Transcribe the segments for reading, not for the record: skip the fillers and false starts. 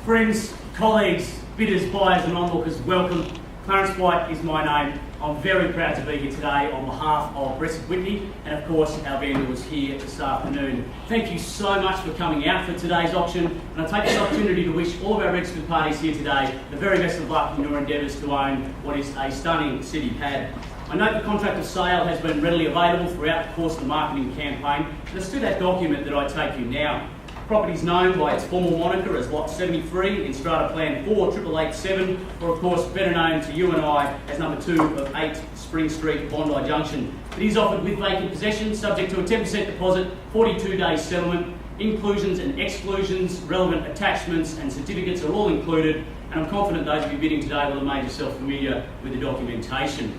Friends, colleagues, bidders, buyers and onlookers, welcome. Clarence White is my name. I'm very proud to be here today on behalf of Bressett Whitney and of course our vendors here this afternoon. Thank you so much for coming out for today's auction, and I take this opportunity to wish all of our registered parties here today the very best of luck in your endeavours to own what is a stunning city pad. I note the contract of sale has been readily available throughout the course of the marketing campaign, and it's to that document that I take you now. The property is known by its formal moniker as Lot 73 in Strata Plan 4887, or of course better known to you and I as number 2 of 8 Spring Street, Bondi Junction. It is offered with vacant possession, subject to a 10% deposit, 42 days settlement. Inclusions and exclusions, relevant attachments and certificates are all included, and I'm confident those of you bidding today will have made yourself familiar with the documentation.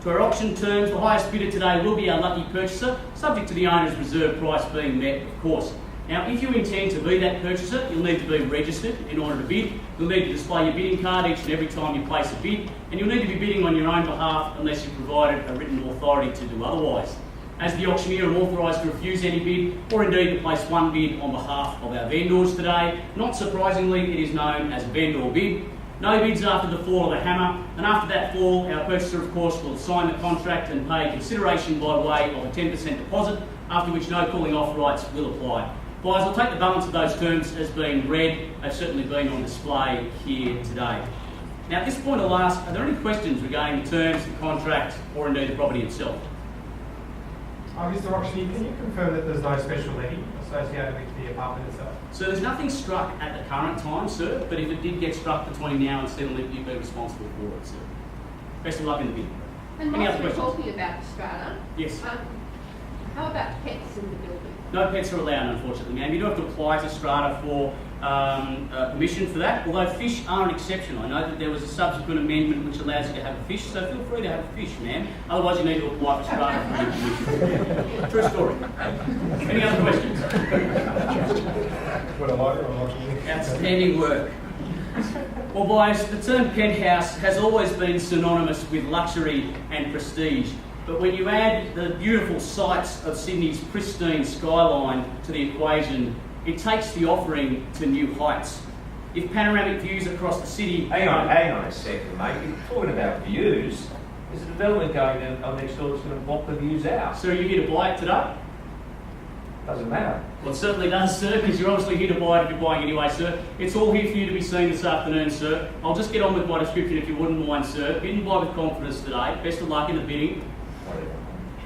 To our auction terms, the highest bidder today will be our lucky purchaser, subject to the owner's reserve price being met, of course. Now, if you intend to be that purchaser, you'll need to be registered in order to bid. You'll need to display your bidding card each and every time you place a bid, and you'll need to be bidding on your own behalf unless you've provided a written authority to do otherwise. As the auctioneer, I'm authorised to refuse any bid, or indeed to place one bid on behalf of our vendors today. Not surprisingly, it is known as a vendor bid. No bids after the fall of a hammer, and after that fall, our purchaser, of course, will sign the contract and pay consideration by way of a 10% deposit, after which no calling off rights will apply. Buyers will take the balance of those terms as being read. They've certainly been on display here today. Now, at this point I'll ask, are there any questions regarding the terms, the contract, or indeed the property itself? Mr. Auctioneer, can you confirm that there's no special levy associated with the apartment itself? So there's nothing struck at the current time, sir, but if it did get struck between now and settlement, you'd be responsible for it, sir. Best of luck in the bid. And Any whilst other we're questions? talking about strata, Yes. how about pets in the building? No pets are allowed, unfortunately, ma'am. You do have to apply to strata for permission for that, although fish are an exception. I know that there was a subsequent amendment which allows you to have a fish, so feel free to have a fish, ma'am. Otherwise you need to apply for strata for your permission. True story. Any other questions? Outstanding work. Well, boys, the term penthouse has always been synonymous with luxury and prestige. But when you add the beautiful sights of Sydney's pristine skyline to the equation, it takes the offering to new heights. If panoramic views across the city... Hang on a second, mate. You're talking about views. There's a development going on next door that's going to block the views out. So are you here to buy it today? Doesn't matter. Well, it certainly does, sir, because you're obviously here to buy it if you're buying anyway, sir. It's all here for you to be seen this afternoon, sir. I'll just get on with my description if you wouldn't mind, sir. Bid and buy with confidence today. Best of luck in the bidding.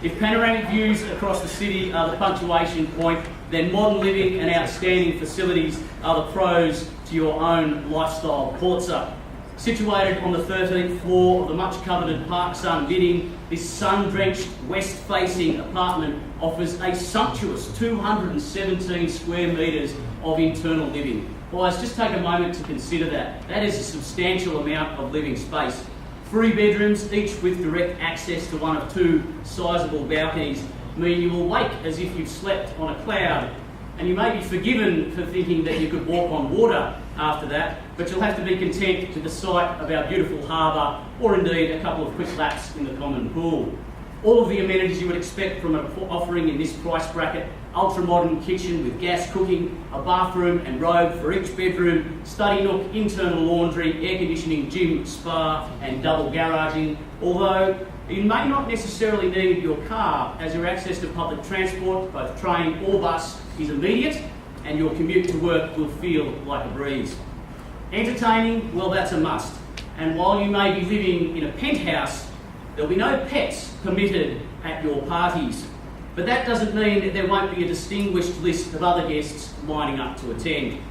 If panoramic views across the city are the punctuation point, then modern living and outstanding facilities are the pros to your own lifestyle Pulitzer. Situated on the 13th floor of the much coveted Park Sun bidding, this sun-drenched west-facing apartment offers a sumptuous 217 square metres of internal living. Guys, just take a moment to consider that. That is a substantial amount of living space. 3 bedrooms, each with direct access to one of 2 sizable balconies, mean you will wake as if you've slept on a cloud, and you may be forgiven for thinking that you could walk on water after that, but you'll have to be content to the sight of our beautiful harbour, or indeed a couple of quick laps in the common pool. All of the amenities you would expect from an offering in this price bracket: ultra-modern kitchen with gas cooking, a bathroom and robe for each bedroom, study nook, internal laundry, air conditioning, gym, spa and double garaging. Although you may not necessarily need your car, as your access to public transport, both train or bus, is immediate, and your commute to work will feel like a breeze. Entertaining, well, that's a must. And while you may be living in a penthouse, there'll be no pets permitted at your parties. But that doesn't mean that there won't be a distinguished list of other guests lining up to attend.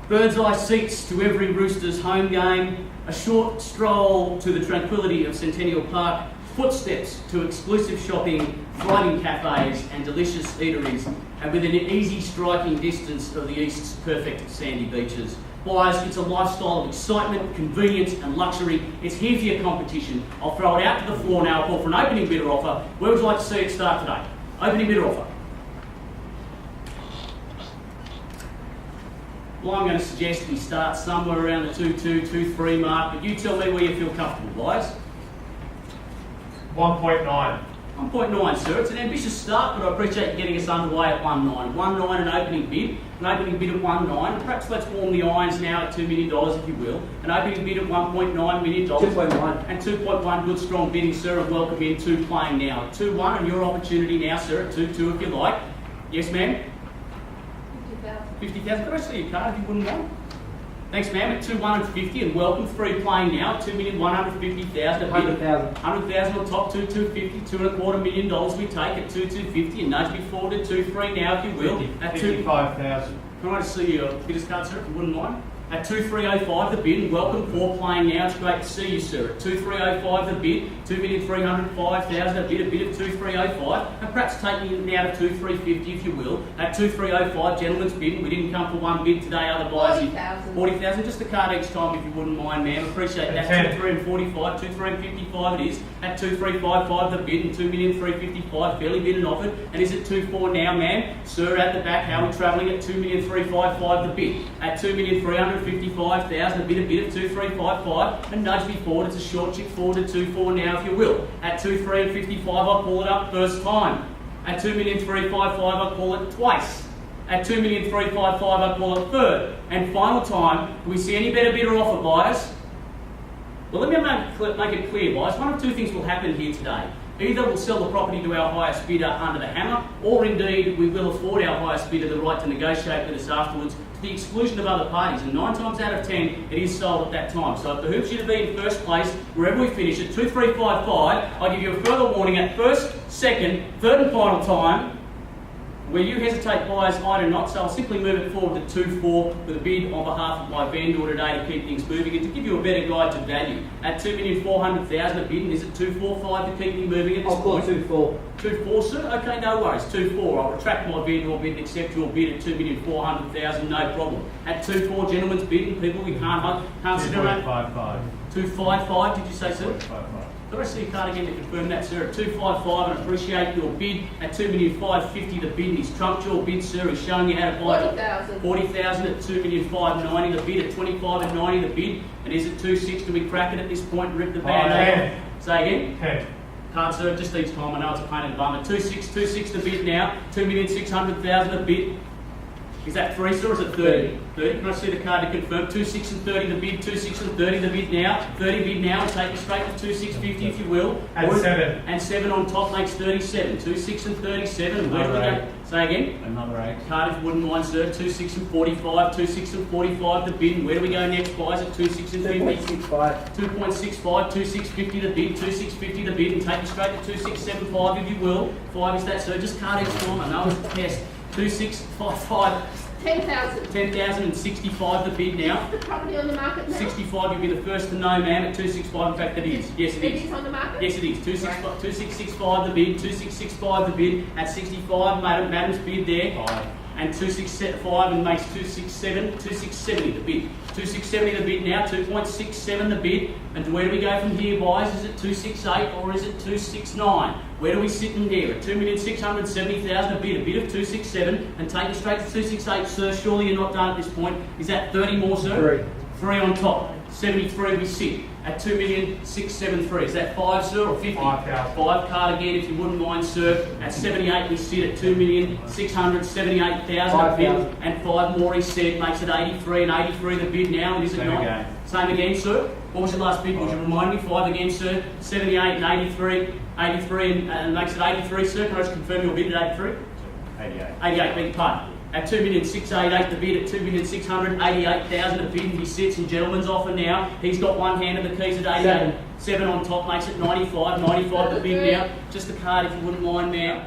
Bird's eye seats to every Roosters home game, a short stroll to the tranquility of Centennial Park, footsteps to exclusive shopping, thriving cafes and delicious eateries, and within an easy striking distance of the East's perfect sandy beaches. Guys, it's a lifestyle of excitement, convenience and luxury. It's here for your competition. I'll throw it out to the floor now. I'll call for an opening bidder offer. Where would you like to see it start today? Opening bidder offer. Well, I'm going to suggest we start somewhere around the 2.2, 2.3 mark, but you tell me where you feel comfortable, guys. 1.9. 1.9, sir. It's an ambitious start, but I appreciate you getting us underway at 1.9. 1.9 an opening bid. An opening bid at 1.9. Perhaps let's warm the irons now at $2 million, if you will. An opening bid at $1.9 million. 2.1. And 2.1, good strong bidding, sir, and welcome in 2 playing now. At 2.1, and your opportunity now, sir, at 2.2 if you like. Yes, ma'am? 50,000. 50,000. Could I see your card if you wouldn't mind? Thanks, ma'am. At 2,150 and welcome. 3 playing now. 2,150,000. 100,000. 100,000 on top. 2,250. $2.25 million we take at 2,250 and nudge me forward to 2.3 now if you will. At 55,000. Can I just see your bidder's card, sir, if you wouldn't mind? At 2,305 the bid, and welcome 4 playing now. It's great to see you, sir. At 2,305 the bid, 2,305,000 a bid of 2,305, and perhaps taking it now to 2,350 if you will. At 2,305, gentlemen's bid. We didn't come for 1 bid today, otherwise 40,000. 40,000. Just a card each time if you wouldn't mind, ma'am. Appreciate that. 2,345, 2,355 it is. At 2,355 the bid, and 2,355 fairly bid and offered. And is it 2,4 now, ma'am? Sir, at the back, how are we travelling at 2,355 the bid? At 2,355,000 a bid of 2,355 and nudge me forward. It's a short chip forward to 2,4 now if you will. At 2,355 I'll call it up first time. At 2,355 I'll call it twice. At 2,355 I'll call it third. And final time, do we see any better bid or offer, buyers? Well, let me make it clear, buyers. One of 2 things will happen here today. Either we'll sell the property to our highest bidder under the hammer, or indeed we will afford our highest bidder the right to negotiate with us afterwards to the exclusion of other parties. And 9 times out of 10, it is sold at that time. So it behooves you to be in first place wherever we finish at 2,355. I give you a further warning at first, second, third and final time. Where you hesitate, buyers, I do not, so I'll simply move it forward to 2.4 with a bid on behalf of my vendor today to keep things moving and to give you a better guide to value. At 2,400,000 a bid, and is it 2.45 to keep me moving at this I'll call point? it 2.4. 2.4, sir? Okay, no worries. 2.4. I'll retract my bid or bid and accept your bid at 2,400,000, no problem. At 2.4, gentlemen's bid, and people we can't sit around. 2.55. 2.55, did you say, sir? 2.55. Could I see your card again to confirm that, sir? At 2.55, and appreciate your bid. At 2,550,000 the bid, and he's trumped your bid, sir. He's showing you how to buy. 40,000. 40,000 at 2,590,000 the bid. At 25,90 the bid. And is it 2.6? Do we crack it at this point and rip the band off? Say again? 10. Can't, sir. Just each time. I know it's a pain in the bum. At 2.6 the bid now. 2,600,000 a bid. Is that 3, sir, or is it 30? 30. Can I see the card to confirm? 2.6 and 30 the bid, 2.6 and 30 the bid now. 30 bid now, and take you straight to 2.650 if you will. And 7. And 7 on top makes 37. 2.6 and 37. Where do we go? Say again? Another 8. Card if you wouldn't mind, sir. 2.6 and 45. 2.6 and 45 the bid. And where do we go next, guys? At 2.6 and 50. 2.65. 2.65, 2.650 the bid, 2.650 the bid, and take you straight to 2.675 if you will. 5 is that, sir. Just card each time. I know it's a test. 2.655. 10,000. 10,065 the bid now. Is the property on the market now? 65, you'll be the first to know, ma'am, at 265. In fact, it is. Yes, it It is. is on the market? Yes, it is. 2665 the bid, 2665 the bid, at 65, madam's bid there. 5. And 265 and makes 270 the bid. 2,670 the bid now, 2.67 the bid. And where do we go from here, guys? Is it 268 or is it 269? Where do we sit in there? At 2,670,000 a bid of 267, and take it straight to 268, sir. Surely you're not done at this point. Is that 30 more, sir? 3 on top. 73 we sit at 2,673. Is that 5, sir, or 50? 5,000. 5 card again, if you wouldn't mind, sir. At 78 we sit at 2,678,000 a bid, and 5 more he said makes it 83, and 83 the bid now, and is it Same not? again. Same again, sir. What was your last bid? Would you remind me? 5 again, sir. 78 and 83, 83 and makes it 83, sir. Can I just confirm your bid at 83? 88. 88, beg your pardon. At 2,688 the bid, at 2,688,000 a bid, and he sits in gentleman's offer now. He's got one hand of the keys at 88. 7 on top makes it 95, 95 the bid now. Just a card if you wouldn't mind, ma'am.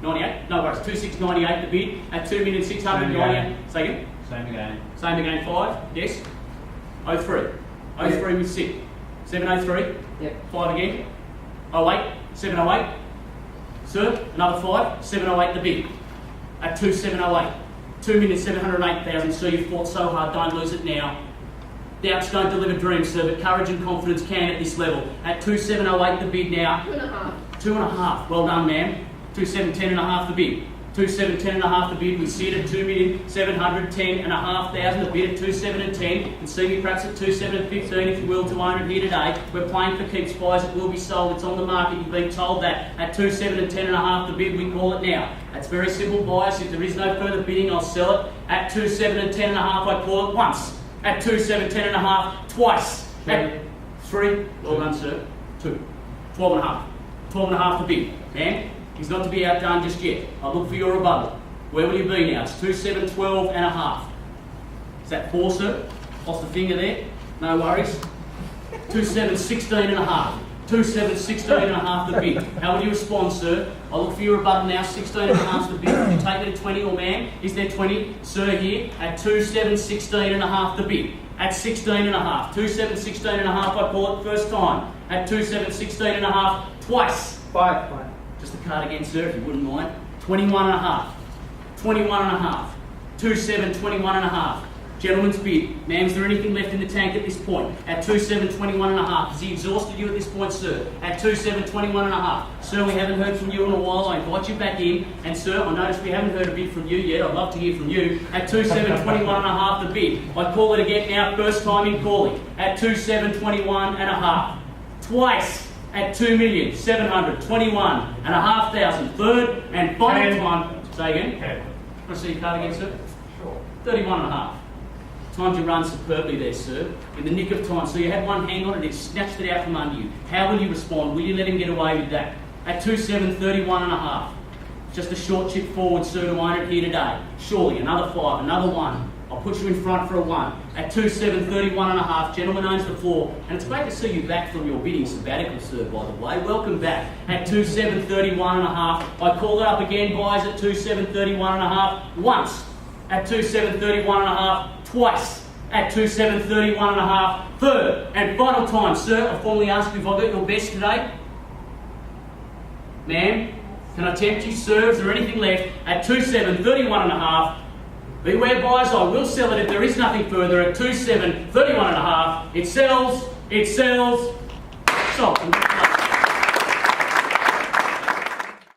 98, no worries, 2,698 the bid, at 2,698,000. Say again? Same again. Same again, 5, yes. 03, 03 we sit. 703, Yep. 5 again. 08, 708. Sir, another 5, 708 the bid. At 2,708. 2,708,000. Sir, you've fought so hard, don't lose it now. Doubts don't deliver dreams, sir, but courage and confidence can at this level. At 2,708 the bid now. 2.5. 2.5. Well done, ma'am. 2,710.5 the bid. 2,710.5 the bid. We see it at 2,710,500. The bid at 2,710. You can see me perhaps at 2,715 if you will to own it here today. We're playing for keeps, buyers. It will be sold. It's on the market. You've been told that at 2,710.5 the bid. We call it now. That's very simple, buyers. If there is no further bidding, I'll sell it at 2,710.5. I call it once. At 2,710.5 twice. At 3. Well done, sir. 2. 12.5. 12.5 the bid. Man, he's not to be outdone just yet. I'll look for your rebuttal. Where will you be now? It's 2,712.5. Is that 4, sir? Lost a finger there. No worries. 2,716.5. 2,716.5 the bid. How will you respond, sir? I'll look for your rebuttal now. 16.5 the bid. Would you take it at 20, or man? Is there 20? Sir, here at 2,716.5 the bid. At 16.5. 2,716.5 I call it first time. At 2,716.5 twice. Five. Just the card again, sir, if you wouldn't mind. 21.5. 21.5. 2,721.5. Gentleman's bid. Ma'am, is there anything left in the tank at this point? At 2,721.5. Has he exhausted you at this point, sir? At 2,721.5. Sir, we haven't heard from you in a while. I invite you back in. And sir, I notice we haven't heard a bid from you yet. I'd love to hear from you. At 2,721.5 the bid. I call it again now, first time in calling. At 2,721.5. Twice at 2,721,500. Third and final time. Say again. Okay. Want to see your card again, sir? Sure. 31.5. Timed your run superbly there, sir. In the nick of time. So you had one hang on and it snatched it out from under you. How will you respond? Will you let him get away with that? At 2,731.5. Just a short chip forward, sir, to own it here today. Surely, another 5, another 1. I'll put you in front for a 1. At 2,731.5. Gentleman owns the floor. And it's great to see you back from your bidding sabbatical, sir, by the way. Welcome back. At 2,731.5. I call it up again, buyers, at 2,731.5. Once. At 2,731.5. Twice. At 2,731.5. Third and final time, sir. I formally ask you if I got your best today. Ma'am, can I tempt you, sir? Is there anything left? At 2,731.5. Beware, buyers, I will sell it if there is nothing further. At 2,731.5. It sells. Sold. Congratulations.